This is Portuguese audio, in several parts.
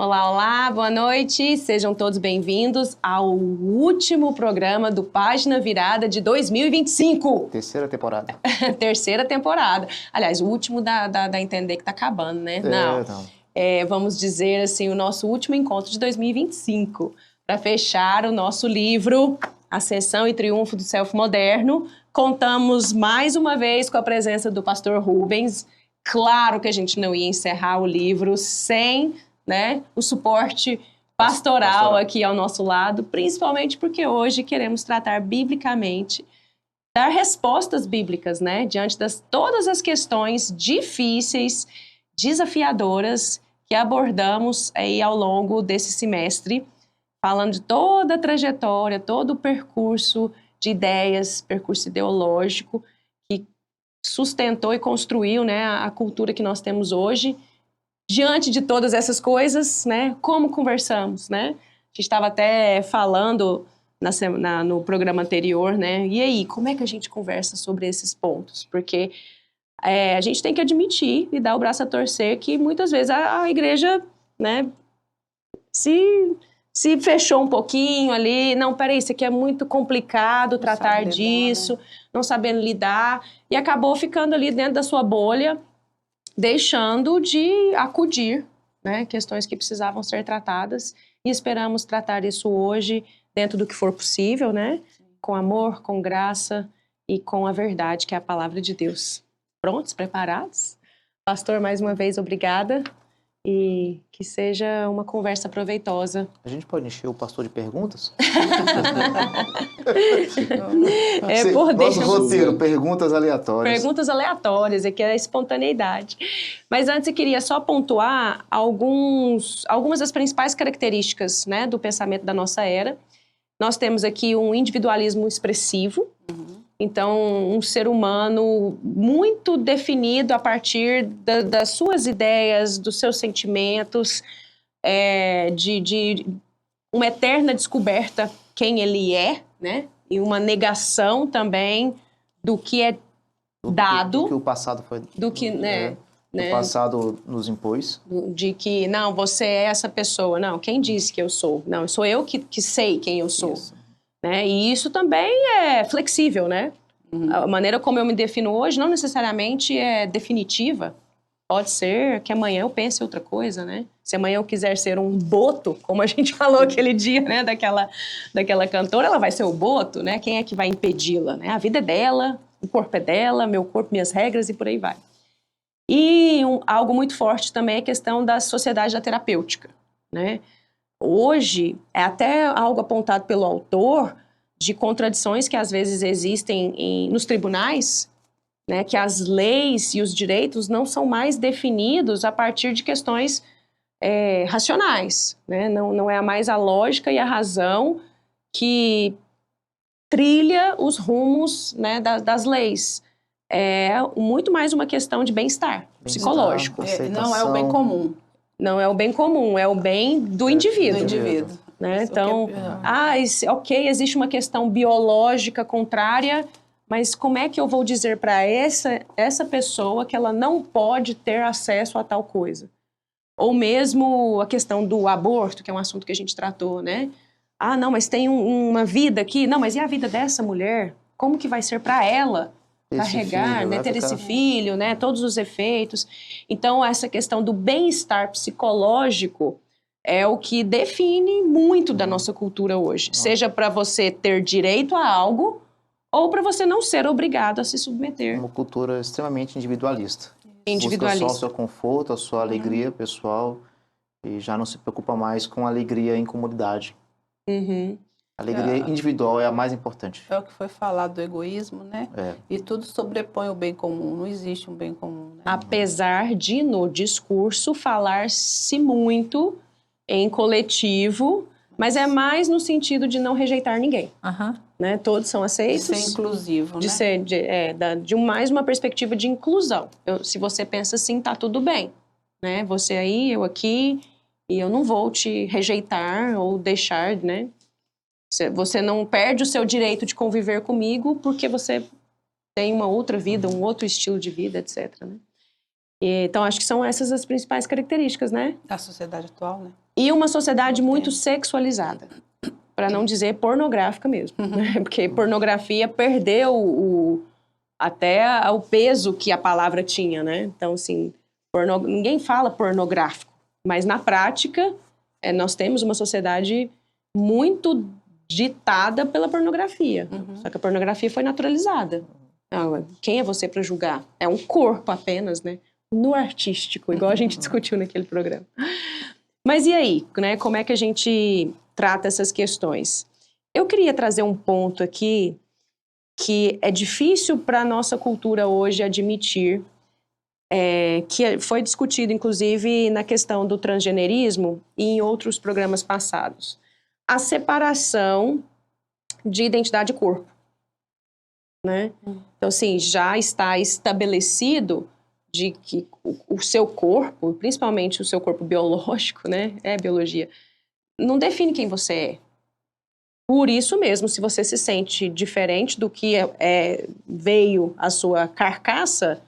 Olá, olá, boa noite. Sejam todos bem-vindos ao último programa do Página Virada de 2025. Terceira temporada. Terceira temporada. Aliás, o último dá a entender que tá acabando, né? Não. Vamos dizer assim, o nosso último encontro de 2025. Para fechar o nosso livro, Ascensão e Triunfo do Self Moderno, contamos mais uma vez com a presença do pastor Rubens. Claro que a gente não ia encerrar o livro sem, né, o suporte pastoral aqui ao nosso lado, principalmente porque hoje queremos tratar biblicamente, dar respostas bíblicas, né, diante de todas as questões difíceis, desafiadoras que abordamos aí ao longo desse semestre, falando de toda a trajetória, todo o percurso de ideias, percurso ideológico que sustentou e construiu, né, a cultura que nós temos hoje. Diante de todas essas coisas, né, como conversamos, né? A gente estava até falando no programa anterior, né? E aí, como é que a gente conversa sobre esses pontos? Porque a gente tem que admitir e dar o braço a torcer que muitas vezes a igreja, né, se fechou um pouquinho ali, não, peraí, isso aqui é muito complicado tratar disso, não sabendo lidar, e acabou ficando ali dentro da sua bolha, deixando de acudir, né, questões que precisavam ser tratadas, e esperamos tratar isso hoje dentro do que for possível, né, com amor, com graça e com a verdade, que é a palavra de Deus. Prontos? Preparados? Pastor, mais uma vez, obrigada. E que seja uma conversa proveitosa. A gente pode encher o pastor de perguntas? Nosso roteiro, perguntas aleatórias. Perguntas aleatórias, aqui é a espontaneidade. Mas antes eu queria só pontuar algumas das principais características, né, do pensamento da nossa era. Nós temos aqui um individualismo expressivo. Então, um ser humano muito definido a partir das suas ideias, dos seus sentimentos, de uma eterna descoberta quem ele é, né? E uma negação também do que é dado. Do que o passado foi. Do que, né? O passado nos impôs. De que, não, você é essa pessoa. Não, quem disse que eu sou? Não, sou eu que sei quem eu sou. Isso. Né? E isso também é flexível, né? A maneira como eu me defino hoje não necessariamente é definitiva. Pode ser que amanhã eu pense outra coisa, né? Se amanhã eu quiser ser um boto, como a gente falou aquele dia, né, daquela cantora, ela vai ser o boto, né? Quem é que vai impedi-la, né? A vida é dela, o corpo é dela, meu corpo, minhas regras e por aí vai. E algo muito forte também é a questão da sociedade da terapêutica, né? Hoje, é até algo apontado pelo autor de contradições que às vezes existem nos tribunais, né, que as leis e os direitos não são mais definidos a partir de questões racionais, né? Não é mais a lógica e a razão que trilha os rumos, né, das leis. É muito mais uma questão de bem-estar psicológico. Não é o bem comum. Não é o bem comum, é o bem do indivíduo. Do indivíduo. Né? Então, ok, existe uma questão biológica contrária, mas como é que eu vou dizer para essa pessoa que ela não pode ter acesso a tal coisa? Ou mesmo a questão do aborto, que é um assunto que a gente tratou, né? Ah, não, mas tem uma vida aqui. Não, mas e a vida dessa mulher? Como que vai ser para ela carregar, filho, né? Ter esse filho, né? Todos os efeitos. Então, essa questão do bem-estar psicológico é o que define muito da nossa cultura hoje. Seja para você ter direito a algo ou para você não ser obrigado a se submeter. Uma cultura extremamente individualista. Individualista. Busca só o seu conforto, a sua alegria pessoal e já não se preocupa mais com a alegria em comunidade. A alegria individual é a mais importante. É o que foi falado do egoísmo, né? E tudo sobrepõe o bem comum. Não existe um bem comum, né? Apesar de, no discurso, falar-se muito em coletivo, mas é mais no sentido de não rejeitar ninguém. Né? Todos são aceitos. De ser inclusivo, de né? Ser, de mais uma perspectiva de inclusão. Se você pensa assim, tá tudo bem. Né? Você aí, eu aqui, e eu não vou te rejeitar ou deixar, né? Você não perde o seu direito de conviver comigo porque você tem uma outra vida, um outro estilo de vida, etc. Né? Então, acho que são essas as principais características, né? Da sociedade atual, né? E uma sociedade muito sexualizada, para não dizer pornográfica mesmo, né? Porque pornografia perdeu até o peso que a palavra tinha, né? Então, assim, ninguém fala pornográfico, mas na prática, nós temos uma sociedade muito ditada pela pornografia. Só que a pornografia foi naturalizada. Quem é você para julgar? É um corpo apenas, né? No artístico, igual a gente discutiu naquele programa. Mas e aí, né? Como é que a gente trata essas questões? Eu queria trazer um ponto aqui que é difícil para a nossa cultura hoje admitir, que foi discutido, inclusive, na questão do transgenerismo e em outros programas passados. A separação de identidade e corpo, né? Então, assim, já está estabelecido de que o seu corpo, principalmente o seu corpo biológico, né? Biologia, não define quem você é. Por isso mesmo, se você se sente diferente do que veio a sua carcaça,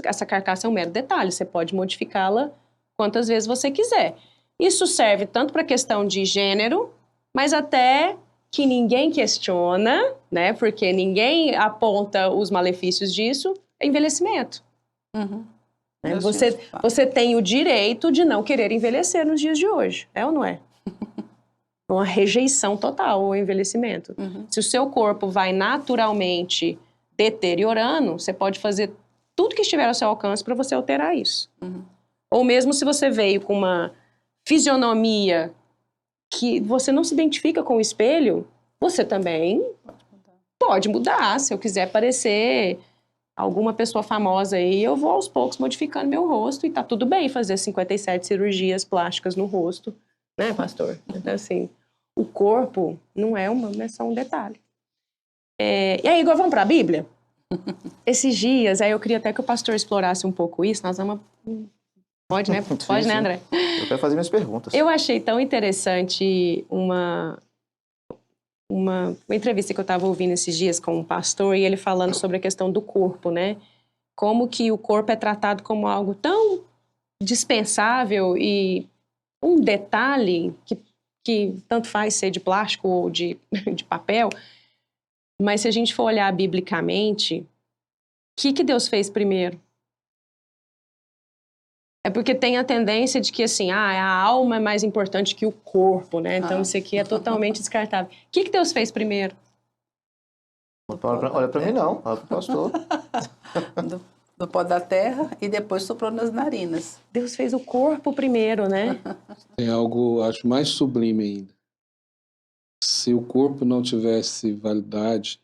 essa carcaça é um mero detalhe, você pode modificá-la quantas vezes você quiser. Isso serve tanto para a questão de gênero, mas até que ninguém questiona, né? Porque ninguém aponta os malefícios disso, é envelhecimento. Né? Você tem o direito de não querer envelhecer nos dias de hoje, é ou não é? Uma rejeição total ao envelhecimento. Se o seu corpo vai naturalmente deteriorando, você pode fazer tudo que estiver ao seu alcance para você alterar isso. Ou mesmo se você veio com uma fisionomia que você não se identifica com o espelho, você também pode mudar. Se eu quiser parecer alguma pessoa famosa aí, eu vou aos poucos modificando meu rosto e tá tudo bem fazer 57 cirurgias plásticas no rosto, né, pastor? Então, assim, o corpo não é só um detalhe. E aí, agora vamos para a Bíblia? Esses dias, aí eu queria até que o pastor explorasse um pouco isso. Nós vamos... Pode, né? Pode, sim, né, André? Eu quero fazer minhas perguntas. Eu achei tão interessante uma entrevista que eu estava ouvindo esses dias com um pastor e ele falando sobre a questão do corpo, né? Como que o corpo é tratado como algo tão dispensável e um detalhe que tanto faz ser de plástico ou de papel, mas se a gente for olhar biblicamente, o que Deus fez primeiro? É porque tem a tendência de que, assim, a alma é mais importante que o corpo, né? Então, isso aqui é totalmente descartável. O que Deus fez primeiro? Olha para mim, não. Olha para o pastor. Do pó da terra e depois soprou nas narinas. Deus fez o corpo primeiro, né? Tem algo, acho, mais sublime ainda. Se o corpo não tivesse validade,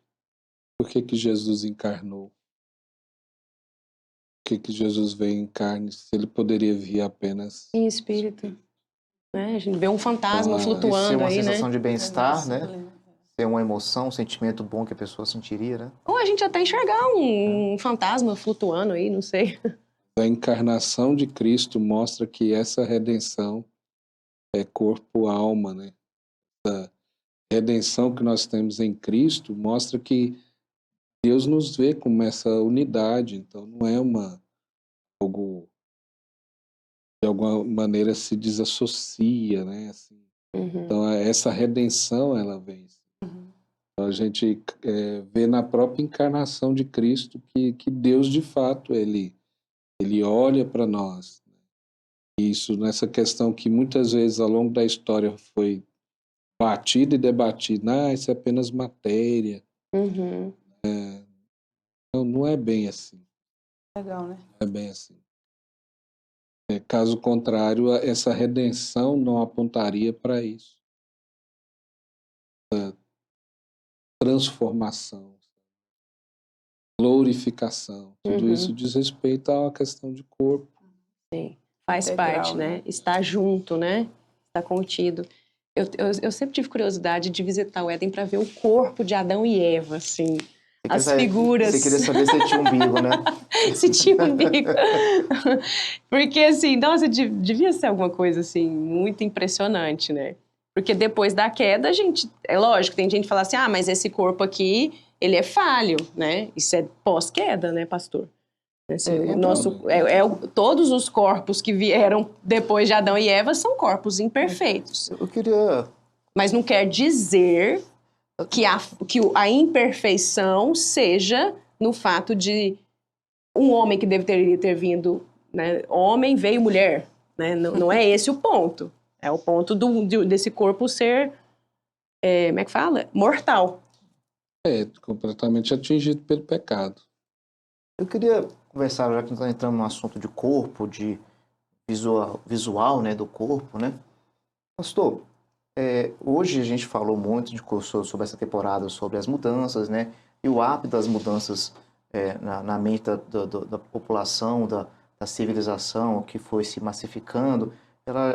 por que Jesus encarnou? Por que Jesus veio em carne, se ele poderia vir apenas em espírito? Né? A gente vê um fantasma flutuando ser uma aí, sensação né? de bem-estar, né? Ser uma emoção, um sentimento bom que a pessoa sentiria, né? Ou a gente até enxergar um fantasma flutuando aí, não sei. A encarnação de Cristo mostra que essa redenção é corpo-alma, né? A redenção que nós temos em Cristo mostra que Deus nos vê como essa unidade, então não é algo de alguma maneira se desassocia, né? Assim. Então essa redenção ela vem. Então, a gente vê na própria encarnação de Cristo que Deus de fato ele olha para nós. Isso nessa questão que muitas vezes ao longo da história foi batida e debatida, isso é apenas matéria. Não é bem assim. Legal, né? Não é bem assim. Caso contrário, essa redenção não apontaria para isso. Essa transformação, glorificação, tudo isso diz respeito à questão de corpo. Sim, faz integral, parte, né? Está junto, né? Está contido. Eu sempre tive curiosidade de visitar o Éden para ver o corpo de Adão e Eva, assim. As figuras. Você queria saber se tinha umbigo, né? Se tinha umbigo. Porque, assim, nossa, devia ser alguma coisa, assim, muito impressionante, né? Porque depois da queda, a gente... É lógico, tem gente que fala assim, mas esse corpo aqui, ele é falho, né? Isso é pós-queda, né, pastor? Assim, todos os corpos que vieram depois de Adão e Eva são corpos imperfeitos. Eu queria... Mas não quer dizer que a imperfeição seja no fato de um homem que deveria ter vindo, né? Homem veio mulher, né? Não é esse o ponto. É o ponto desse corpo ser, como é que fala? Mortal. Completamente atingido pelo pecado. Eu queria conversar, já que nós entramos no assunto de corpo, de visual, né, do corpo, né? Pastor, hoje a gente falou muito sobre essa temporada, sobre as mudanças, né? E o hábito das mudanças na mente da população, da civilização, que foi se massificando,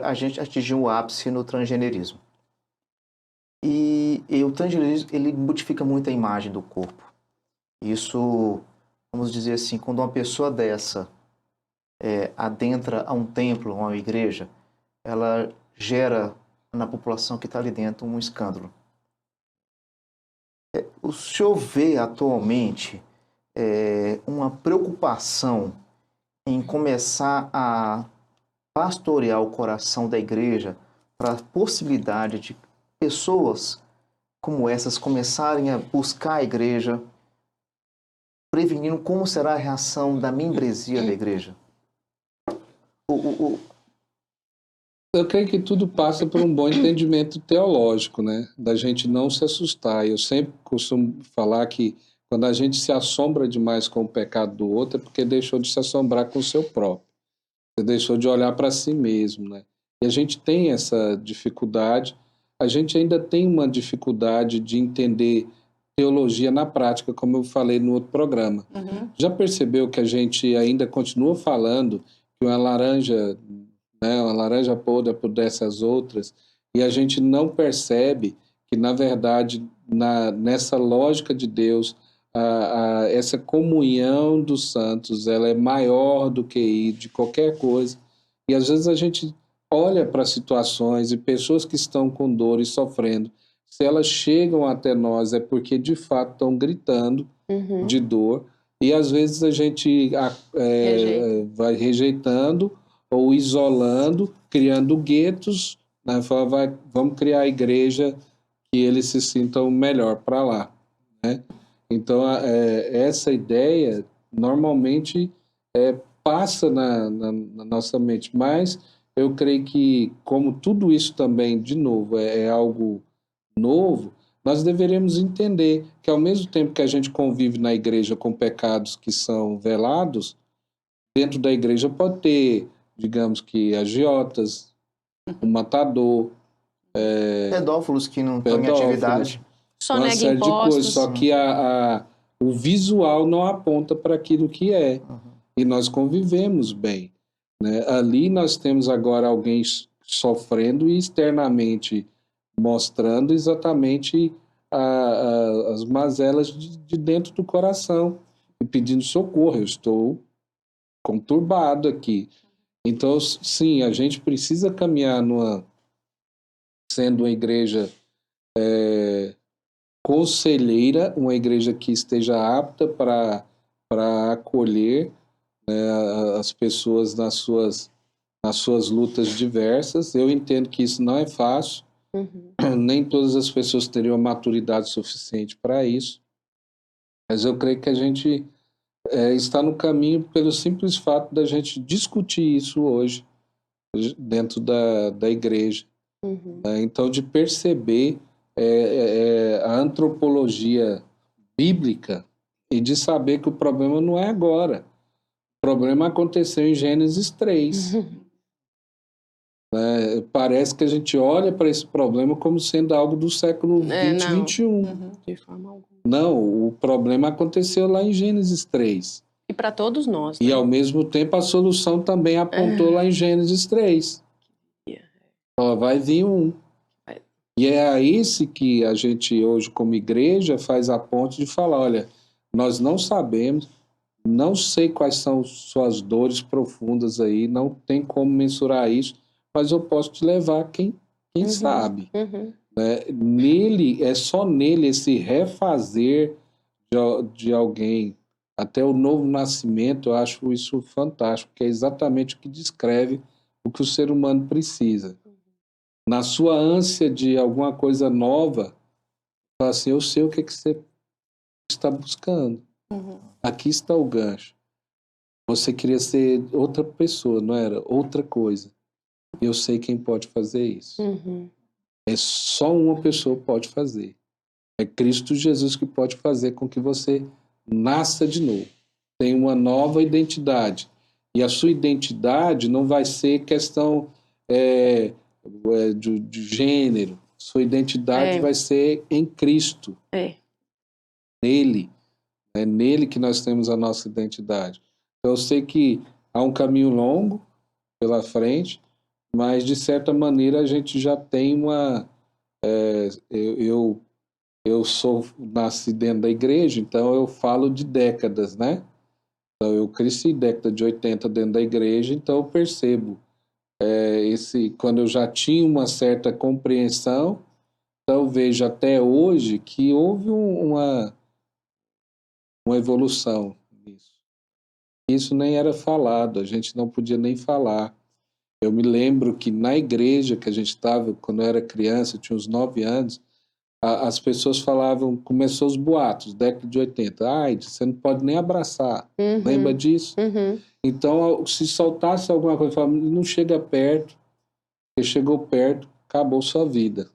a gente atingiu o ápice no transgenerismo. E o transgenerismo, ele modifica muito a imagem do corpo. Isso, vamos dizer assim, quando uma pessoa dessa adentra a um templo, a uma igreja, ela gera na população que está ali dentro um escândalo. O senhor vê atualmente uma preocupação em começar a pastorear o coração da igreja para a possibilidade de pessoas como essas começarem a buscar a igreja, prevenindo como será a reação da membresia da igreja? Eu creio que tudo passa por um bom entendimento teológico, né? Da gente não se assustar. Eu sempre costumo falar que quando a gente se assombra demais com o pecado do outro é porque deixou de se assombrar com o seu próprio. Você deixou de olhar para si mesmo, né? E a gente tem essa dificuldade. A gente ainda tem uma dificuldade de entender teologia na prática, como eu falei no outro programa. Uhum. Já percebeu que a gente ainda continua falando que uma laranja podre apodrece as outras, e a gente não percebe que, na verdade, nessa lógica de Deus, essa comunhão dos santos, ela é maior do que de qualquer coisa. E às vezes a gente olha para situações e pessoas que estão com dor e sofrendo, se elas chegam até nós é porque de fato estão gritando de dor, e às vezes a gente vai rejeitando ou isolando, criando guetos, né? Vamos criar a igreja que eles se sintam melhor para lá, né? Então, essa ideia normalmente passa na nossa mente, mas eu creio que, como tudo isso também, de novo, é algo novo, nós deveremos entender que, ao mesmo tempo que a gente convive na igreja com pecados que são velados, dentro da igreja pode ter, digamos que, agiotas, um matador, pedófilos que não estão em atividade. Só nega impostos. Só que o visual não aponta para aquilo que é. E nós convivemos bem, né? Ali nós temos agora alguém sofrendo e externamente mostrando exatamente as mazelas de dentro do coração e pedindo socorro. Eu estou conturbado aqui. Então, sim, a gente precisa caminhar sendo uma igreja conselheira, uma igreja que esteja apta para acolher, né, as pessoas nas suas lutas diversas. Eu entendo que isso não é fácil, nem todas as pessoas teriam a maturidade suficiente para isso, mas eu creio que a gente está no caminho pelo simples fato da gente discutir isso hoje dentro da igreja. Então, de perceber a antropologia bíblica e de saber que o problema não é agora. O problema aconteceu em Gênesis 3. Parece que a gente olha para esse problema como sendo algo do século 20, 21. De forma alguma. Não, o problema aconteceu lá em Gênesis 3. E para todos nós. E, ao mesmo tempo, a solução também apontou lá em Gênesis 3. Vai vir um. E é a esse que a gente hoje, como igreja, faz a ponte de falar, olha, nós não sabemos, não sei quais são suas dores profundas aí, não tem como mensurar isso, mas eu posso te levar quem sabe. Né? É só nele esse refazer de alguém até o novo nascimento, eu acho isso fantástico, que é exatamente o que descreve o que o ser humano precisa. Na sua ânsia de alguma coisa nova, fala assim, eu sei o que você está buscando. Aqui está o gancho. Você queria ser outra pessoa, não era? Outra coisa. Eu sei quem pode fazer isso. É só uma pessoa que pode fazer. É Cristo Jesus que pode fazer com que você nasça de novo. Tem uma nova identidade. E a sua identidade não vai ser questão de gênero. Sua identidade vai ser em Cristo. Nele. É nele que nós temos a nossa identidade. Então, eu sei que há um caminho longo pela frente, mas, de certa maneira, a gente já tem uma... Eu nasci dentro da igreja, então eu falo de décadas, né? Então, eu cresci década de 80 dentro da igreja, então eu percebo quando eu já tinha uma certa compreensão, então eu vejo até hoje que houve uma evolução nisso. Isso nem era falado, a gente não podia nem falar. Eu me lembro que na igreja que a gente estava, quando eu era criança, eu tinha uns 9 anos, as pessoas falavam, começou os boatos, década de 80, você não pode nem abraçar, lembra disso? Então, se soltasse alguma coisa, falava, não chega perto, porque chegou perto, acabou sua vida.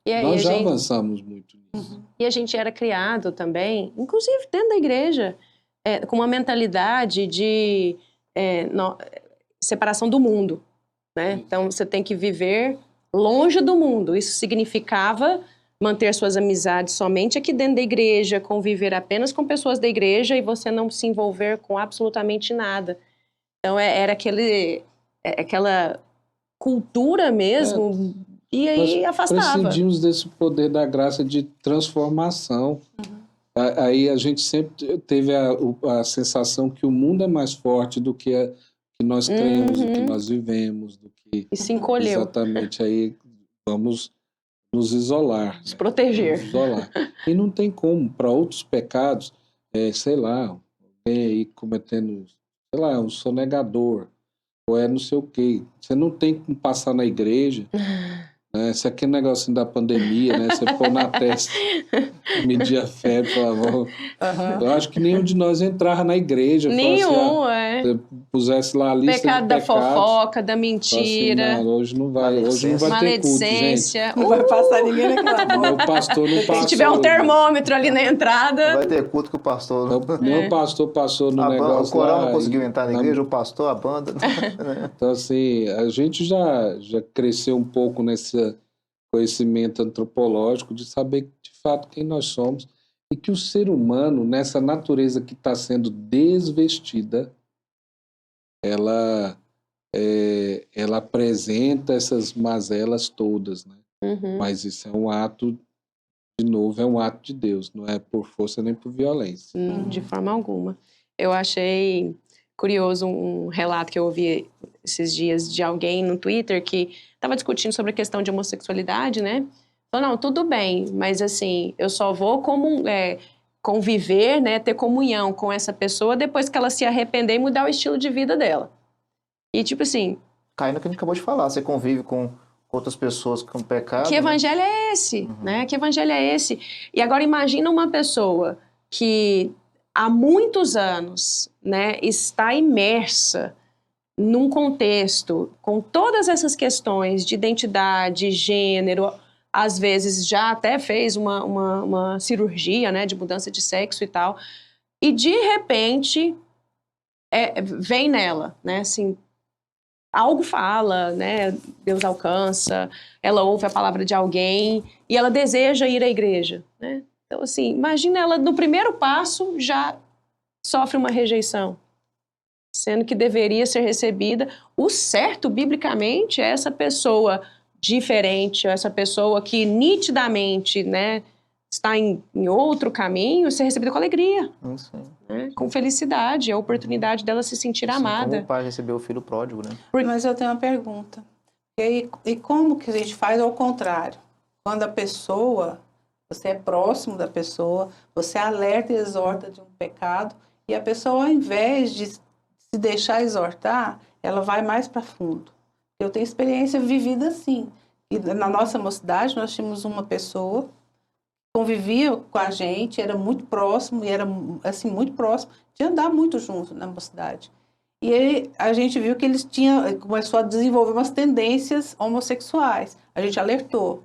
E aí, nós já avançamos muito nisso. E a gente era criado também, inclusive dentro da igreja, com uma mentalidade de separação do mundo, né? Então, você tem que viver longe do mundo. Isso significava manter suas amizades somente aqui dentro da igreja, conviver apenas com pessoas da igreja e você não se envolver com absolutamente nada. Então, era aquela cultura mesmo, e aí nós afastava. prescindimos desse poder da graça de transformação. Aí a gente sempre teve a sensação que o mundo é mais forte do que nós cremos, do que nós vivemos, do que... E se encolheu. Exatamente, aí vamos nos isolar. Nos proteger. Nos isolar. E não tem como, para outros pecados, sei lá, alguém aí cometendo, sei lá, um sonegador, ou não sei o quê. Você não tem como passar na igreja, né? Se aquele negocinho da pandemia, né? Você pôr na testa, medir a febre, falava, eu acho que nenhum de nós entrava na igreja. Nenhum, Se pusesse lá a lista pecado de da pecados, fofoca, da mentira. assim, não, hoje não vai ter culto, maledicência. gente. Não vai passar ninguém naquela porta. Meu pastor não passou. Se tiver um termômetro ali na entrada. Não vai ter culto que o pastor... Meu pastor passou no negócio o coral lá, não conseguiu entrar na igreja, o pastor, a banda... Então, assim, a gente já cresceu um pouco nesse conhecimento antropológico de saber, de fato, quem nós somos e que o ser humano, nessa natureza que está sendo desvestida, ela apresenta essas mazelas todas, né? Mas isso é um ato, de novo, é um ato de Deus, não é por força nem por violência. De forma alguma. Eu achei curioso um relato que eu ouvi esses dias de alguém no Twitter que estava discutindo sobre a questão de homossexualidade, né? Falou, não, tudo bem, mas assim, eu só vou conviver, né, ter comunhão com essa pessoa depois que ela se arrepender e mudar o estilo de vida dela. E tipo assim... Cai no que a gente acabou de falar, você convive com outras pessoas com pecado. Que evangelho é esse? Né? Que evangelho é esse? E agora imagina uma pessoa que há muitos anos, né, está imersa num contexto com todas essas questões de identidade, gênero, às vezes já até fez uma cirurgia, né, de mudança de sexo e tal, e de repente vem nela, né, assim, algo fala, né, Deus alcança, ela ouve a palavra de alguém e ela deseja ir à igreja, né? Então, assim, imagina ela no primeiro passo já sofre uma rejeição, sendo que deveria ser recebida. O certo, biblicamente, é essa pessoa diferente, essa pessoa que nitidamente, né, está em outro caminho, ser recebida com alegria, né, com felicidade, a oportunidade dela se sentir amada. Como o pai recebeu o filho pródigo, né? Mas eu tenho uma pergunta. E como que a gente faz ao contrário? Quando a pessoa você é próximo da pessoa, você alerta e exorta de um pecado, e a pessoa, ao invés de se deixar exortar, ela vai mais para fundo. Eu tenho experiência vivida assim. E na nossa mocidade, nós tínhamos uma pessoa que convivia com a gente, era muito próximo, e era assim, muito próximo, de andar muito junto na mocidade. E aí, a gente viu que eles começou a desenvolver umas tendências homossexuais. A gente alertou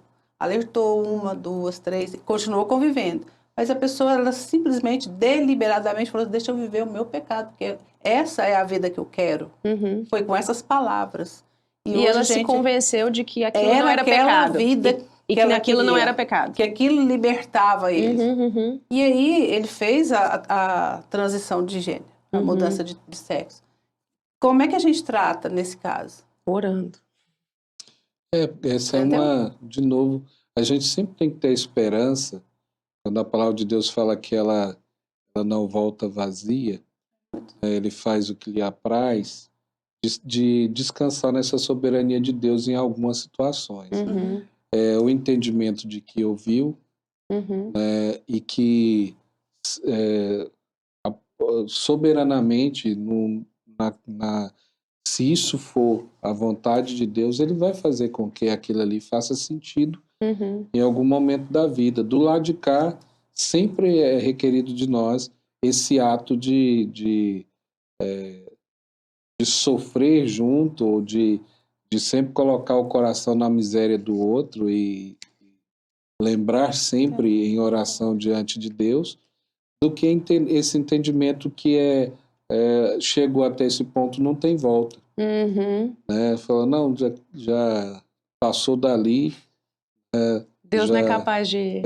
uma, duas, três, continuou convivendo. Mas a pessoa, ela simplesmente, deliberadamente falou, deixa eu viver o meu pecado, porque essa é a vida que eu quero. Uhum. Foi com essas palavras. E hoje ela se convenceu de que aquilo não era pecado. Vida e que aquilo não era pecado. Que aquilo libertava ele. Uhum. E aí, ele fez a transição de gênero, a mudança de sexo. Como é que a gente trata nesse caso? Orando. Essa é uma, de novo, a gente sempre tem que ter esperança, quando a palavra de Deus fala que ela não volta vazia, ele faz o que lhe apraz, de descansar nessa soberania de Deus em algumas situações. O entendimento de que ouviu, e que soberanamente, se isso for a vontade de Deus, ele vai fazer com que aquilo ali faça sentido em algum momento da vida. Do lado de cá, sempre é requerido de nós esse ato de sofrer junto, ou de sempre colocar o coração na miséria do outro e lembrar sempre em oração diante de Deus, do que esse entendimento que chegou até esse ponto, não tem volta. Né? Fala, não, já passou dali. Deus não é capaz de...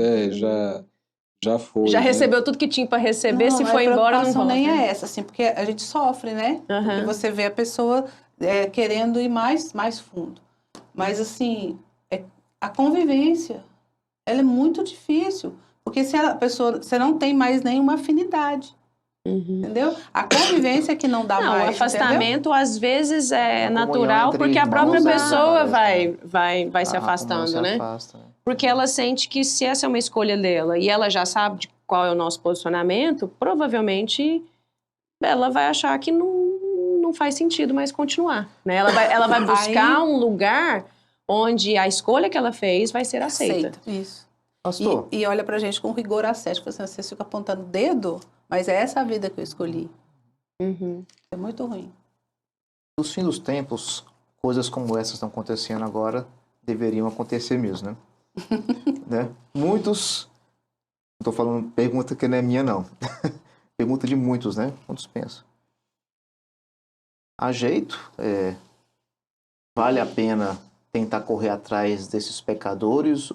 Já foi. Já né? recebeu tudo que tinha para receber, se foi embora, não volta. Nem é essa, assim, porque a gente sofre, né? Porque você vê a pessoa querendo ir mais fundo. Mas, assim, a convivência, ela é muito difícil. Porque se a pessoa, você não tem mais nenhuma afinidade. Entendeu? A convivência é que não dá mais. O afastamento, entendeu? Às vezes, é natural, porque a irmãos, própria pessoa vai se afastando, né? Afasta. Porque ela sente que se essa é uma escolha dela e ela já sabe de qual é o nosso posicionamento, provavelmente ela vai achar que não faz sentido mais continuar. Né? Ela vai buscar um lugar onde a escolha que ela fez vai ser aceita. Isso. Pastor. E olha pra gente com rigor ascético, você fica apontando o dedo, mas é essa a vida que eu escolhi. É muito ruim. Nos fins dos tempos, coisas como essas estão acontecendo agora, deveriam acontecer mesmo, né? Né? Muitos, não estou falando pergunta que não é minha, não. Pergunta de muitos, né? Muitos pensam. Há jeito? Vale a pena tentar correr atrás desses pecadores?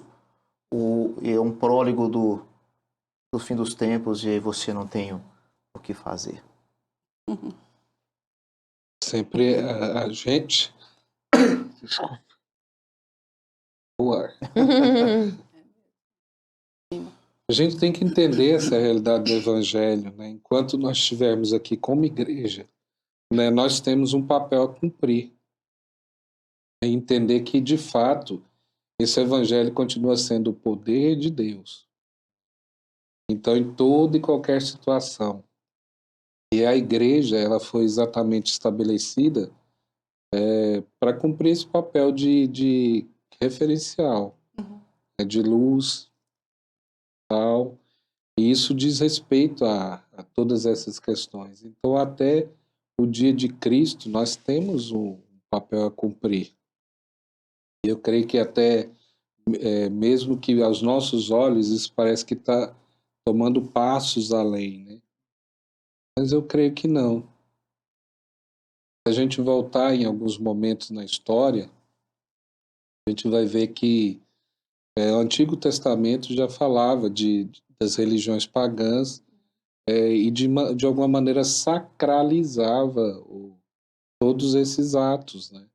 Ou é um prólogo do fim dos tempos e aí você não tem o que fazer? Sempre a gente... Desculpa. O ar. A gente tem que entender essa realidade do Evangelho, né? Enquanto nós estivermos aqui como igreja, né, nós temos um papel a cumprir. É entender que, de fato, esse Evangelho continua sendo o poder de Deus. Então, em toda e qualquer situação. E a igreja, ela foi exatamente estabelecida para cumprir esse papel de referencial, de luz, tal. E isso diz respeito a todas essas questões. Então, até o dia de Cristo, nós temos um papel a cumprir. E eu creio que até, mesmo que aos nossos olhos, isso parece que está tomando passos além, né? Mas eu creio que não. Se a gente voltar em alguns momentos na história, a gente vai ver que o Antigo Testamento já falava das religiões pagãs e de alguma maneira sacralizava todos esses atos, né?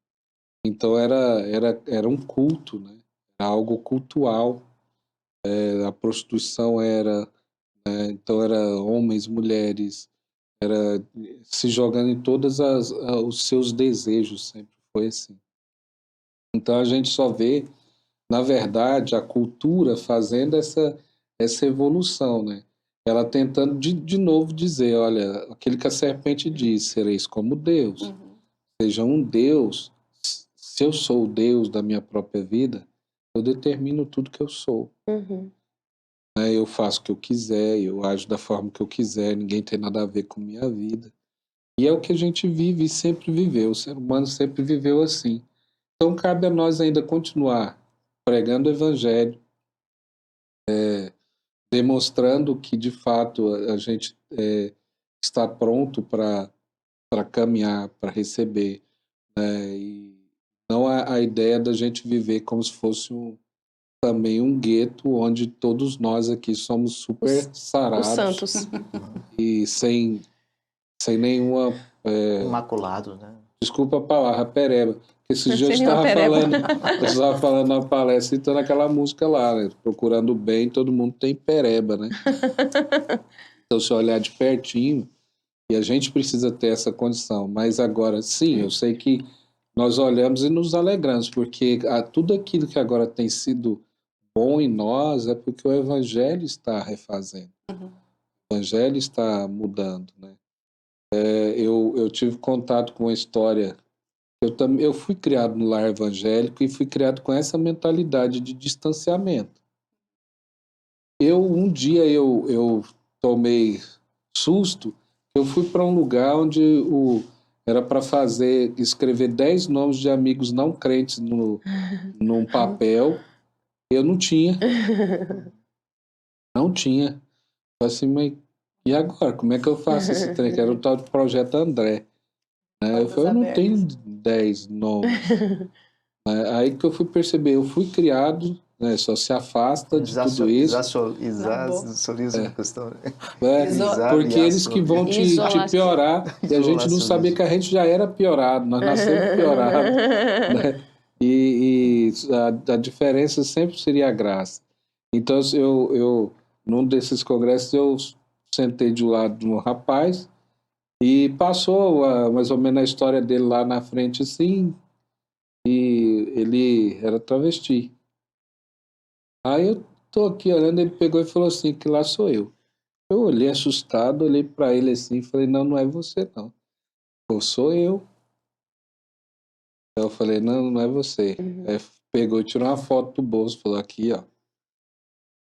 Então era um culto, né? Era algo cultual. A prostituição então era homens, mulheres, era se jogando em todos os seus desejos, sempre foi assim. Então a gente só vê, na verdade, a cultura fazendo essa evolução, né? Ela tentando de novo dizer, olha, aquilo que a serpente diz, sereis como Deus. Seja um Deus. Se eu sou o Deus da minha própria vida, eu determino tudo que eu sou. Eu faço o que eu quiser, eu ajo da forma que eu quiser, ninguém tem nada a ver com minha vida. E é o que a gente vive e sempre viveu, o ser humano sempre viveu assim. Então cabe a nós ainda continuar pregando o evangelho, demonstrando que de fato a gente está pronto para caminhar, para receber, né? E não a ideia da gente viver como se fosse também um gueto onde todos nós aqui somos super sarados. Os santos. E sem nenhuma... Imaculados, né? Desculpa a palavra, pereba. Esses dias eu Seria uma estava falando na palestra e então aquela música lá, né? Procurando o bem, todo mundo tem pereba, né? Então, se olhar de pertinho, e a gente precisa ter essa condição. Mas agora, sim, eu sei que nós olhamos e nos alegramos, porque tudo aquilo que agora tem sido bom em nós é porque o Evangelho está refazendo. O Evangelho está mudando, né? Eu tive contato com uma história. Eu fui criado no lar evangélico e fui criado com essa mentalidade de distanciamento. Um dia eu tomei susto. Eu fui para um lugar onde era para escrever 10 nomes de amigos não crentes num papel. Eu não tinha. Não tinha. Eu assim, mas e agora? Como é que eu faço esse trem? Que era o tal de Projeto André. Eu falei, eu não tenho 10 nomes. Aí que eu fui perceber, eu fui criado, né, só se afasta de tudo isso. Porque eles que vão te piorar, e a gente não sabia que a gente já era piorado, nós nascemos piorados. Né? E a diferença sempre seria a graça. Então, num desses congressos, eu sentei de lado de um rapaz e passou mais ou menos a história dele lá na frente, assim, e ele era travesti. Aí eu tô aqui olhando, ele pegou e falou assim, que lá sou eu. Eu olhei assustado, olhei para ele assim e falei, não, não é você não. Pô, sou eu. Eu falei, não, não é você. Aí pegou e tirou uma foto do bolso, falou, aqui, ó.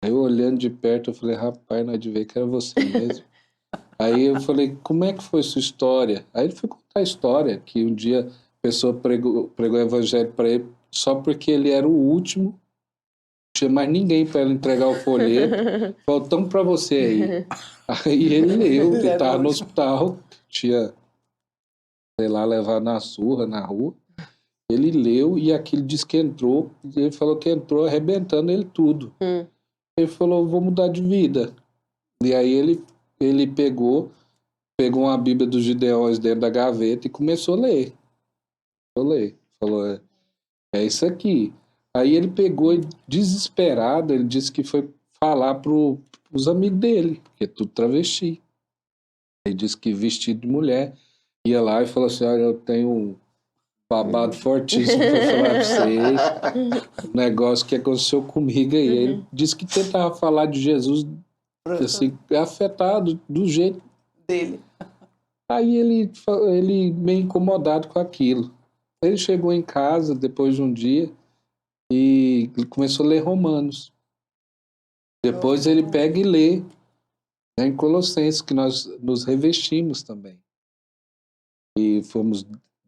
Aí eu olhando de perto, eu falei, rapaz, não é de ver que era você mesmo. Aí eu falei, como é que foi sua história? Aí ele foi contar a história, que um dia a pessoa pregou o evangelho para ele só porque ele era o último, não tinha mais ninguém para ele entregar o folheto, faltamos para você aí. Aí ele leu, ele estava no hospital, tinha, sei lá, levado na surra, na rua. Ele leu e aquilo disse que entrou, e ele falou que entrou arrebentando ele tudo. Ele falou, vou mudar de vida. E aí ele pegou uma Bíblia dos Gideões dentro da gaveta e começou a ler. Falou, é isso aqui. Aí ele pegou e, desesperado, ele disse que foi falar pros amigos dele, porque é tudo travesti. Ele disse que vestido de mulher, ia lá e falou assim, olha, eu tenho um babado fortíssimo para falar pra vocês, um negócio que aconteceu comigo aí. Ele disse que tentava falar de Jesus, assim, afetado do jeito dele. Aí ele meio incomodado com aquilo. Ele chegou em casa depois de um dia e começou a ler Romanos. Depois ele pega e lê, né, em Colossenses, que nós nos revestimos também. E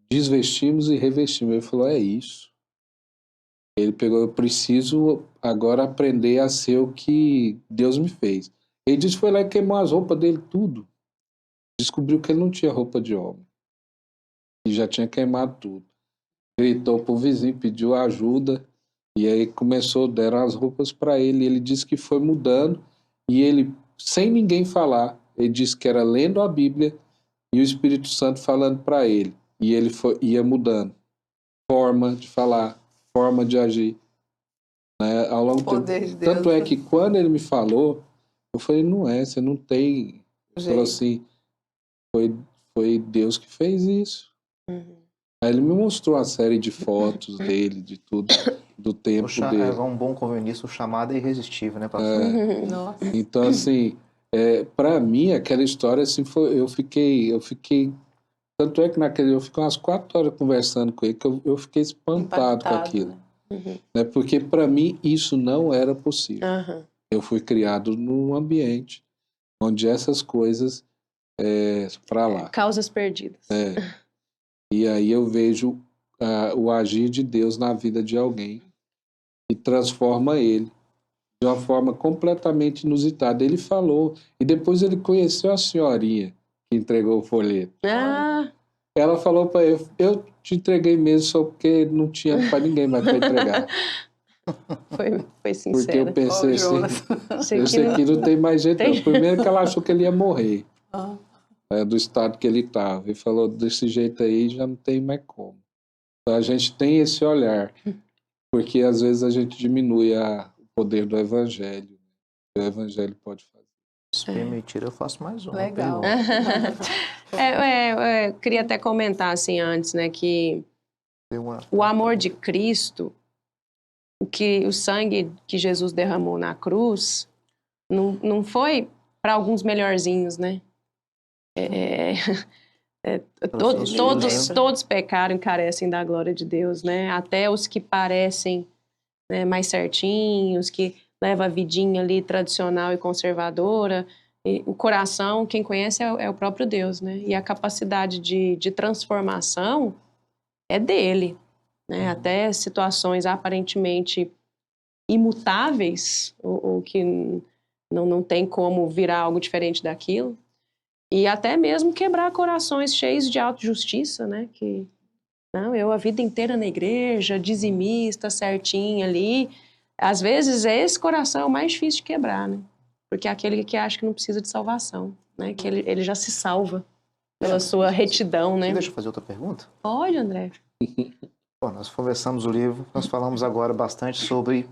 desvestimos e revestimos. Ele falou, é isso. Ele pegou, eu preciso agora aprender a ser o que Deus me fez. Ele disse que foi lá e queimou as roupas dele, tudo. Descobriu que ele não tinha roupa de homem. E já tinha queimado tudo. Gritou pro vizinho, pediu ajuda, e aí deram as roupas para ele. Ele disse que foi mudando, e ele, sem ninguém falar, ele disse que era lendo a Bíblia e o Espírito Santo falando para ele. E ele ia mudando. Forma de falar, forma de agir. Né? Ao longo do tempo. De Deus. Tanto é que quando ele me falou, eu falei, não é, você não tem. Ele falou assim, foi Deus que fez isso. Aí ele me mostrou uma série de fotos dele, de tudo. do tempo dele. É um bom conveniente, o chamado é irresistível, né, pastor? Nossa. Então, assim, para mim, aquela história, assim, eu fiquei... Tanto é que eu fiquei umas 4 horas conversando com ele, que eu fiquei espantado com aquilo. Né? Porque, para mim, isso não era possível. Eu fui criado num ambiente onde essas coisas, para lá. Causas perdidas. E aí eu vejo o agir de Deus na vida de alguém e transforma ele de uma forma completamente inusitada. Ele falou, e depois ele conheceu a senhorinha que entregou o folheto. Ela falou para ele, eu te entreguei mesmo só porque não tinha para ninguém mais para entregar. Foi sincera. Porque eu pensei assim, esse aqui não tem mais jeito não. Primeiro que ela achou que ele ia morrer. Do estado que ele estava. E falou, desse jeito aí já não tem mais como. Então a gente tem esse olhar. Porque às vezes a gente diminui o poder do evangelho. O evangelho pode fazer. Se permitir, eu faço mais um. Legal. Eu queria até comentar assim antes, né, que o amor de Cristo, o sangue que Jesus derramou na cruz, não foi para alguns melhorzinhos, né? Todos pecaram e carecem da glória de Deus, né? Até os que parecem, né, mais certinhos, que levam a vidinha ali tradicional e conservadora. E o coração, quem conhece é o próprio Deus, né? E a capacidade de transformação é dele, né? Até situações aparentemente imutáveis, ou que não tem como virar algo diferente daquilo. E até mesmo quebrar corações cheios de autojustiça, né? Que, não, eu a vida inteira na igreja, dizimista, certinho ali. Às vezes é esse coração mais difícil de quebrar, né? Porque é aquele que acha que não precisa de salvação, né? Que ele já se salva pela sua retidão, né? Deixa eu fazer outra pergunta? Pode, André. Bom, nós conversamos o livro, nós falamos agora bastante sobre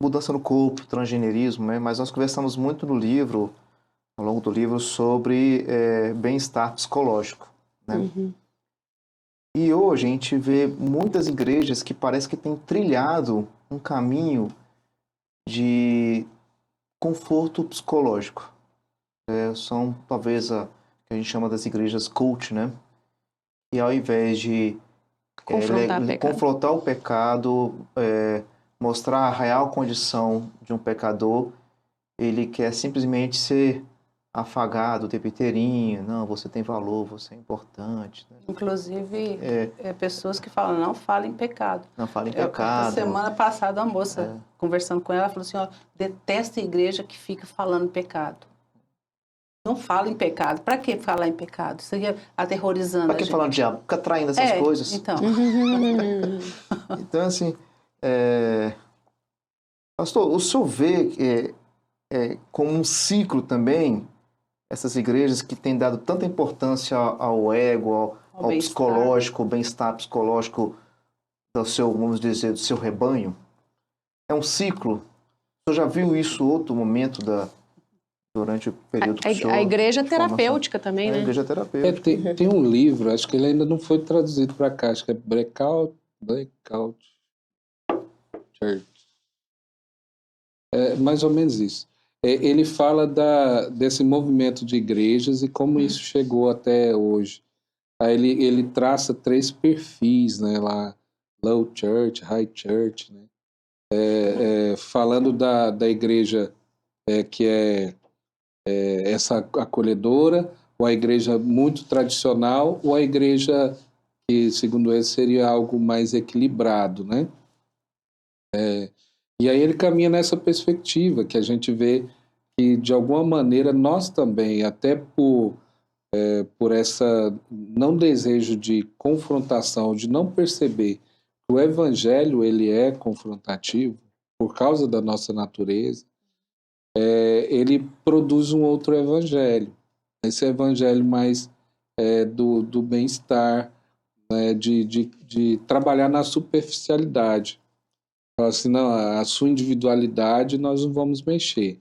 mudança no corpo, transgenerismo, né? Mas nós conversamos muito no livro, ao longo do livro, sobre bem-estar psicológico, né? E hoje a gente vê muitas igrejas que parece que têm trilhado um caminho de conforto psicológico. São talvez que a gente chama das igrejas cult, né? E ao invés de confrontar o pecado, mostrar a real condição de um pecador, ele quer simplesmente ser afagado o tempo inteirinho. Não, você tem valor, você é importante. Né? Inclusive, pessoas que falam, não fala em pecado. Não fala em pecado. Semana passada, uma moça, conversando com ela, falou assim, detesta a igreja que fica falando pecado. Não fala em pecado. Para que falar em pecado? Isso é aterrorizando a gente. Para que falar no diabo? Fica traindo essas coisas. Então. Então, assim, pastor, o senhor vê como um ciclo também essas igrejas que têm dado tanta importância ao ego, ao psicológico, ao bem-estar psicológico do seu, vamos dizer, do seu rebanho? É um ciclo? O senhor já viu isso em outro momento durante o período que o senhor... A igreja terapêutica também, né? A igreja terapêutica. Tem um livro, acho que ele ainda não foi traduzido para cá, acho que é Breakout Church. É mais ou menos isso. Ele fala desse movimento de igrejas e como isso chegou até hoje. Aí ele traça 3 perfis, né, lá, Low Church, High Church, né, falando da igreja que é essa acolhedora, ou a igreja muito tradicional, ou a igreja que, segundo ele, seria algo mais equilibrado, né? E aí ele caminha nessa perspectiva, que a gente vê que, de alguma maneira, nós também, até por essa não desejo de confrontação, de não perceber que o evangelho ele é confrontativo, por causa da nossa natureza, ele produz um outro evangelho. Esse evangelho mais do bem-estar, né, de trabalhar na superficialidade. Assim, não, a sua individualidade nós não vamos mexer.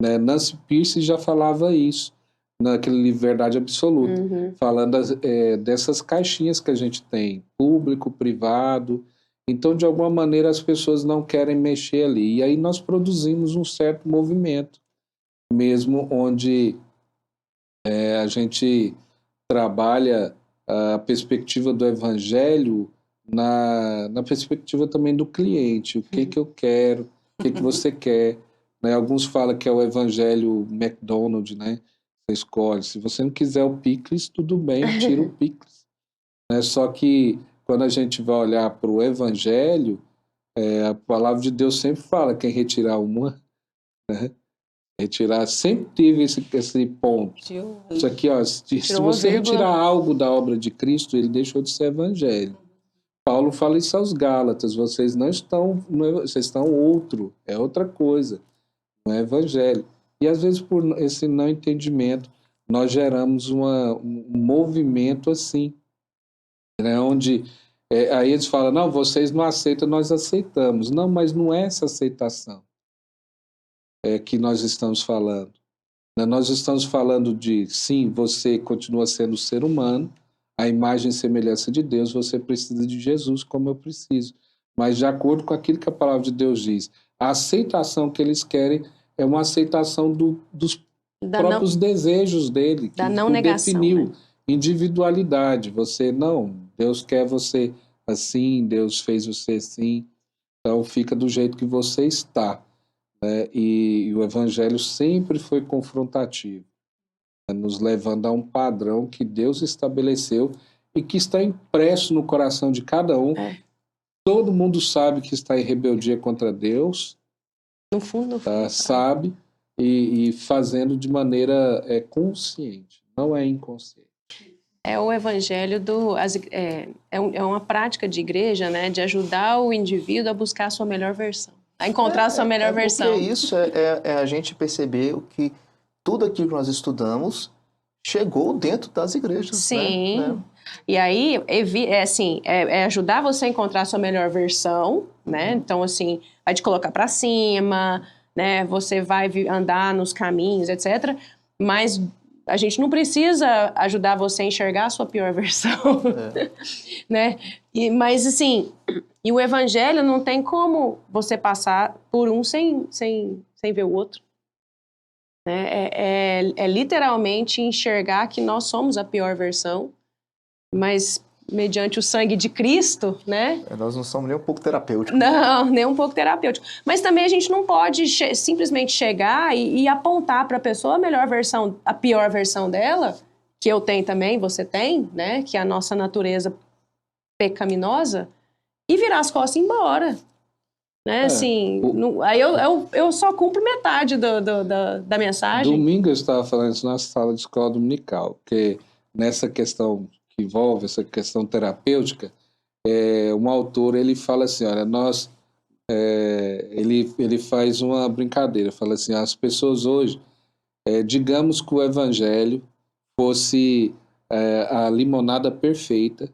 Né? Nancy Pierce já falava isso naquele livro Verdade Absoluta, falando dessas caixinhas que a gente tem, público, privado, Então, de alguma maneira, as pessoas não querem mexer ali. E aí nós produzimos um certo movimento, mesmo onde a gente trabalha a perspectiva do evangelho na perspectiva também do cliente. O que eu quero, o que você quer. Né? Alguns falam que é o evangelho McDonald's, né? Você escolhe. Se você não quiser o picles, tudo bem, tira o picles. Né? Só que quando a gente vai olhar para o evangelho, a palavra de Deus sempre fala, quem retirar uma, né? Retirar, sempre teve esse ponto. Isso aqui, ó, se você retirar algo da obra de Cristo, ele deixou de ser evangelho. Paulo fala isso aos Gálatas, vocês não estão, vocês estão outro, é outra coisa, não é evangelho. E às vezes por esse não entendimento, nós geramos um movimento assim, né, onde aí eles falam, não, vocês não aceitam, nós aceitamos. Não, mas não é essa aceitação que nós estamos falando. Nós estamos falando de, sim, você continua sendo ser humano, a imagem e semelhança de Deus, você precisa de Jesus como eu preciso. Mas de acordo com aquilo que a palavra de Deus diz, a aceitação que eles querem é uma aceitação dos próprios desejos dele, da que não negação, definiu. né? Individualidade, você não, Deus quer você assim, Deus fez você assim, então fica do jeito que você está. Né? E o evangelho sempre foi confrontativo, né? Nos levando a um padrão que Deus estabeleceu e que está impresso no coração de cada um. Todo mundo sabe que está em rebeldia contra Deus, no fundo, sabe, e fazendo de maneira consciente, não é inconsciente. É o evangelho é uma prática de igreja, né, de ajudar o indivíduo a buscar a sua melhor versão, a encontrar a sua melhor versão. Porque isso é a gente perceber o que tudo aquilo que nós estudamos chegou dentro das igrejas. Sim. Né? E aí, é ajudar você a encontrar a sua melhor versão, né? Então, assim, vai te colocar para cima, né? Você vai andar nos caminhos, etc. Mas a gente não precisa ajudar você a enxergar a sua pior versão, né? Mas, assim, e o evangelho não tem como você passar por um sem ver o outro. É literalmente enxergar que nós somos a pior versão, mas mediante o sangue de Cristo, né? Nós não somos nem um pouco terapêuticos. Não, nem um pouco terapêutico. Mas também a gente não pode simplesmente chegar e apontar para a pessoa a melhor versão, a pior versão dela, que eu tenho também, você tem, né? Que é a nossa natureza pecaminosa, e virar as costas e ir embora. Né? Assim, aí eu só cumpro metade da mensagem. Domingo eu estava falando isso na sala de escola dominical, que nessa questão que envolve essa questão terapêutica, um autor ele fala assim, olha, ele faz uma brincadeira, fala assim, as pessoas hoje, digamos que o evangelho fosse a limonada perfeita,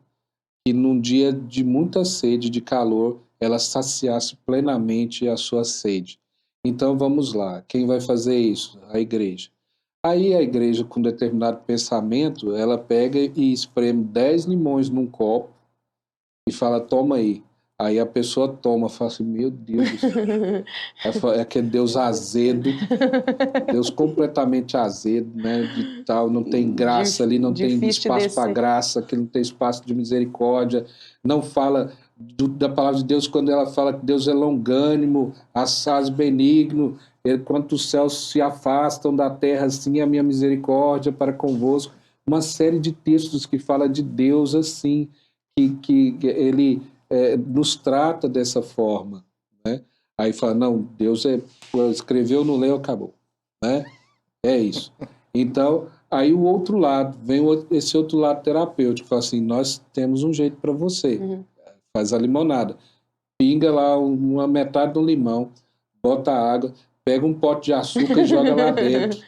que num dia de muita sede, de calor, ela saciasse plenamente a sua sede. Então vamos lá, quem vai fazer isso? A igreja. Aí a igreja, com determinado pensamento, ela pega e espreme 10 limões num copo e fala, toma aí. Aí a pessoa toma, fala assim, meu Deus do céu. É aquele Deus azedo, Deus completamente azedo, né? De tal, não tem graça ali, não tem espaço para graça, que não tem espaço de misericórdia, não fala da palavra de Deus quando ela fala que Deus é longânimo, assaz benigno, quanto os céus se afastam da terra, assim a minha misericórdia para convosco. Uma série de textos que fala de Deus assim, que ele nos trata dessa forma, né? Aí fala, não, Deus escreveu, não leu, acabou, né? É isso. Então, aí o outro lado, vem esse outro lado terapêutico, fala assim, nós temos um jeito para você, faz a limonada, pinga lá uma metade do limão, bota água, pega um pote de açúcar e joga lá dentro.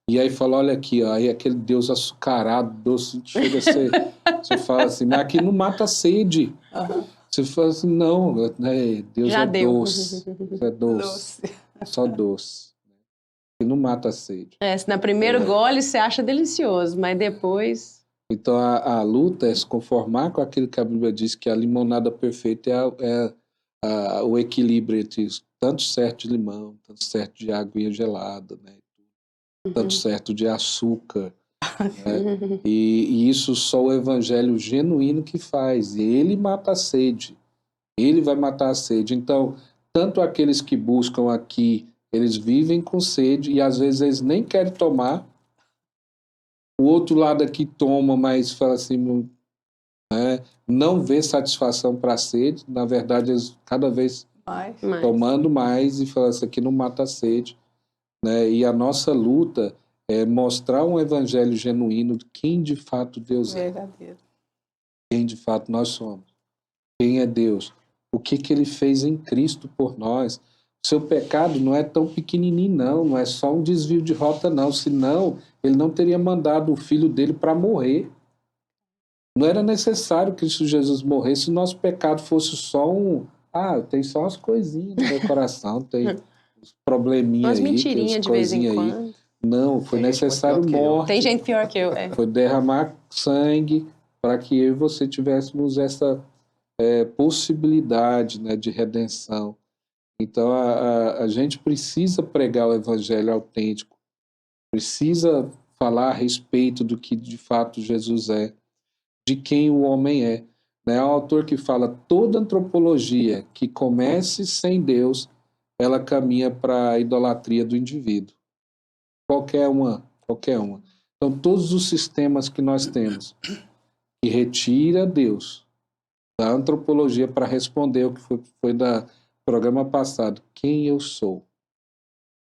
E aí fala, olha aqui, ó, aí aquele Deus açucarado, doce, chega a ser... Você fala assim, mas aqui não mata a sede. Você fala assim, não, né, Deus já deu. Doce. Deus é doce. Só doce. E não mata a sede. Se na primeiro gole você acha delicioso, mas depois... Então a luta é se conformar com aquilo que a Bíblia diz, que a limonada perfeita é o equilíbrio entre isso, tanto certo de limão, tanto certo de aguinha gelada, né? Tanto certo de açúcar. Né? E isso só o evangelho genuíno que faz. E ele mata a sede. Ele vai matar a sede. Então, tanto aqueles que buscam aqui, eles vivem com sede e às vezes eles nem querem tomar. O outro lado aqui toma, mas fala assim, né, não vê satisfação para a sede. Na verdade, eles cada vez tomando mais e fala assim, aqui não mata a sede. Né? E a nossa luta é mostrar um evangelho genuíno de quem de fato Deus é. Verdadeiro. Quem de fato nós somos. Quem é Deus. O que Ele fez em Cristo por nós. O seu pecado não é tão pequenininho, não é só um desvio de rota, não. Senão, Ele não teria mandado o Filho dele para morrer. Não era necessário que Cristo Jesus morresse se o nosso pecado fosse só tem só umas coisinhas no meu coração, tem uns probleminhas aí, mentirinhas de vez em quando. Não, foi necessário morte. Tem gente pior que eu. Foi derramar sangue para que eu e você tivéssemos essa possibilidade, né, de redenção. Então, a gente precisa pregar o evangelho autêntico, precisa falar a respeito do que de fato Jesus é, de quem o homem é. Né? O autor que fala toda antropologia que comece sem Deus, ela caminha para a idolatria do indivíduo. Qualquer uma. Então, todos os sistemas que nós temos que retira Deus da antropologia para responder o que foi do programa passado, quem eu sou,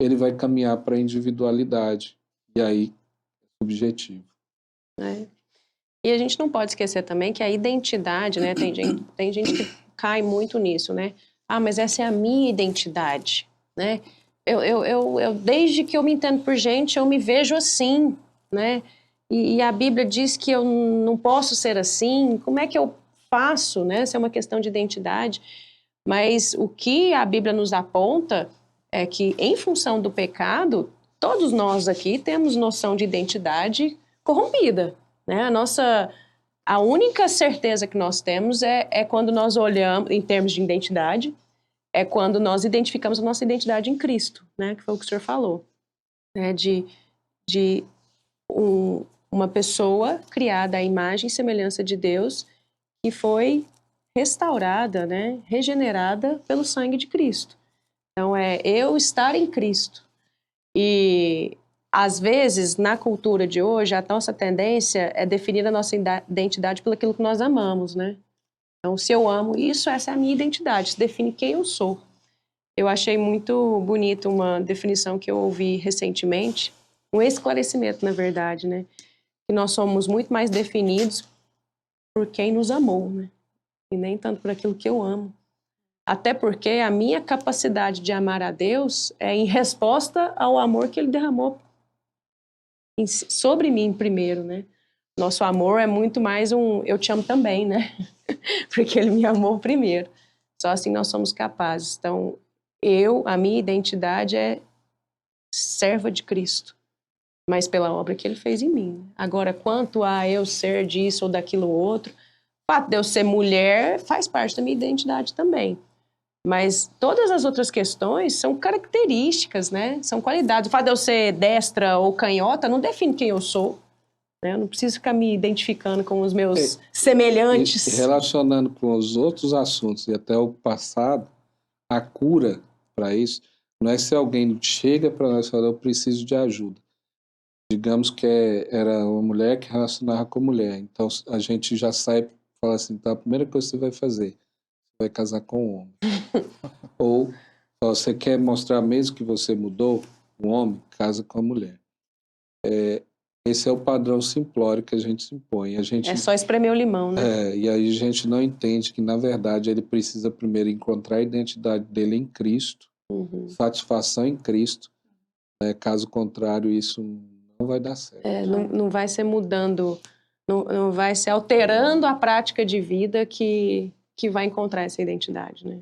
ele vai caminhar para a individualidade. E aí, subjetivo. E a gente não pode esquecer também que a identidade, né? Tem gente que cai muito nisso, né? Ah, mas essa é a minha identidade, né? Eu desde que eu me entendo por gente, eu me vejo assim, né? E a Bíblia diz que eu não posso ser assim. Como é que eu faço, né? Essa é uma questão de identidade. Mas o que a Bíblia nos aponta é que, em função do pecado, todos nós aqui temos noção de identidade corrompida, né? A única certeza que nós temos é quando nós olhamos, em termos de identidade, é quando nós identificamos a nossa identidade em Cristo, né? Que foi o que o senhor falou, né? Uma pessoa criada à imagem e semelhança de Deus que foi restaurada, né? Regenerada pelo sangue de Cristo. Então, é eu estar em Cristo. E, às vezes, na cultura de hoje, a nossa tendência é definir a nossa identidade pelo aquilo que nós amamos, né? Então, se eu amo isso, essa é a minha identidade, isso define quem eu sou. Eu achei muito bonito uma definição que eu ouvi recentemente, um esclarecimento, na verdade, né? Que nós somos muito mais definidos por quem nos amou, né? E nem tanto por aquilo que eu amo. Até porque a minha capacidade de amar a Deus é em resposta ao amor que Ele derramou sobre mim primeiro, né? Nosso amor é muito mais eu te amo também, né? Porque Ele me amou primeiro. Só assim nós somos capazes. Então, a minha identidade é serva de Cristo, mas pela obra que Ele fez em mim. Agora, quanto a eu ser disso ou daquilo outro, o fato de eu ser mulher faz parte da minha identidade também. Mas todas as outras questões são características, né? São qualidades. O fato de eu ser destra ou canhota não define quem eu sou. Né? Eu não preciso ficar me identificando com os meus semelhantes. E relacionando com os outros assuntos e até o passado, a cura para isso não é se alguém chega para nós e fala, eu preciso de ajuda. Digamos que era uma mulher que relacionava com mulher. Então a gente já sai e fala assim, então a primeira coisa que você vai fazer, você vai casar com um homem. Ou você quer mostrar mesmo que você mudou, um homem casa com a mulher. Esse é o padrão simplório que a gente se impõe. É só espremer o limão, né? E aí a gente não entende que, na verdade, ele precisa primeiro encontrar a identidade dele em Cristo, satisfação em Cristo. Né? Caso contrário, isso não vai dar certo. Não vai ser mudando, não vai ser alterando a prática de vida que vai encontrar essa identidade, né?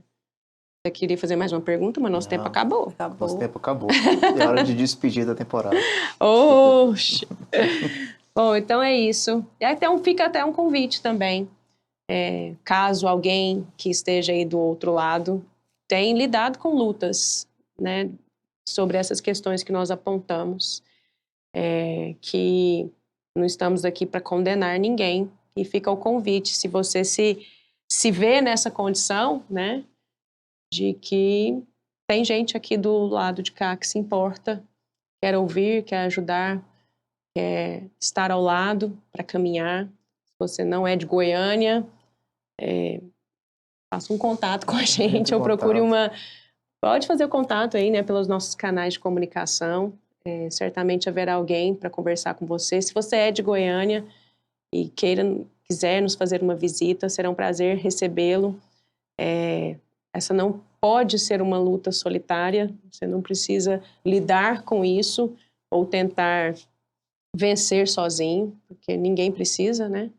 Eu queria fazer mais uma pergunta, mas nosso tempo acabou. Nosso tempo acabou. É hora de despedir da temporada. Oxe! Bom, então é isso. E fica até um convite também. Caso alguém que esteja aí do outro lado tenha lidado com lutas, né, sobre essas questões que nós apontamos, que não estamos aqui para condenar ninguém, e fica o convite, se você se vê nessa condição, né, de que tem gente aqui do lado de cá que se importa, quer ouvir, quer ajudar, quer estar ao lado para caminhar. Se você não é de Goiânia, faça um contato com a gente, ou procure Pode fazer o contato aí, né, pelos nossos canais de comunicação. Certamente haverá alguém para conversar com você. Se você é de Goiânia e quiser nos fazer uma visita, será um prazer recebê-lo. Essa não pode ser uma luta solitária, você não precisa lidar com isso ou tentar vencer sozinho, porque ninguém precisa, né?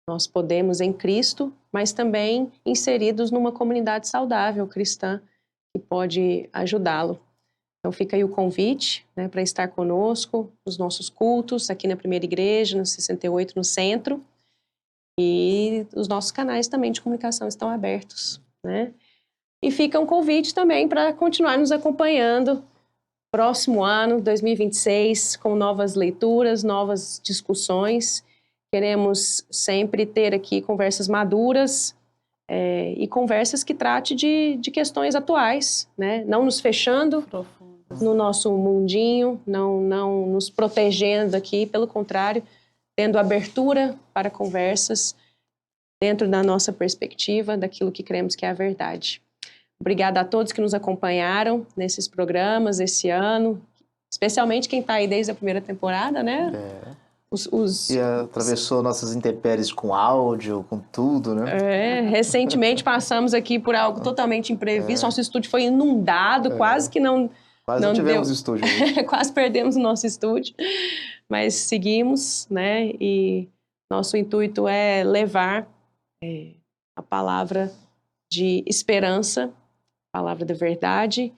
Nós podemos em Cristo, mas também inseridos numa comunidade saudável cristã que pode ajudá-lo. Então fica aí o convite, né, para estar conosco nos nossos cultos, aqui na Primeira Igreja, no 68, no centro. E os nossos canais também de comunicação estão abertos, né? E fica um convite também para continuar nos acompanhando próximo ano, 2026, com novas leituras, novas discussões. Queremos sempre ter aqui conversas maduras e conversas que tratem de questões atuais, né? Não nos fechando no nosso mundinho, não nos protegendo aqui, pelo contrário, tendo abertura para conversas dentro da nossa perspectiva, daquilo que cremos que é a verdade. Obrigada a todos que nos acompanharam nesses programas esse ano, especialmente quem está aí desde a primeira temporada, né? E atravessou nossas intempéries com áudio, com tudo, né? Recentemente passamos aqui por algo totalmente imprevisto. Nosso estúdio foi inundado, quase que não... Quase não tivemos estúdio. Quase perdemos o nosso estúdio, mas seguimos, né? E nosso intuito é levar a palavra de esperança, a palavra da verdade,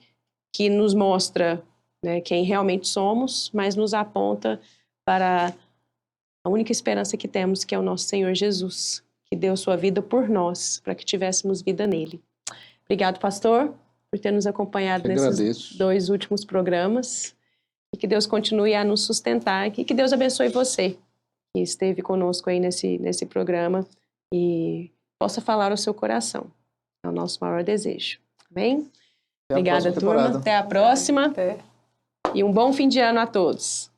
que nos mostra, né, quem realmente somos, mas nos aponta para a única esperança que temos, que é o nosso Senhor Jesus, que deu sua vida por nós, para que tivéssemos vida nele. Obrigado, pastor, por ter nos acompanhado nesses 2 últimos programas. E que Deus continue a nos sustentar e que Deus abençoe você, que esteve conosco aí nesse programa e possa falar ao seu coração. É o nosso maior desejo. Amém? Obrigada, turma. Até a próxima. E um bom fim de ano a todos.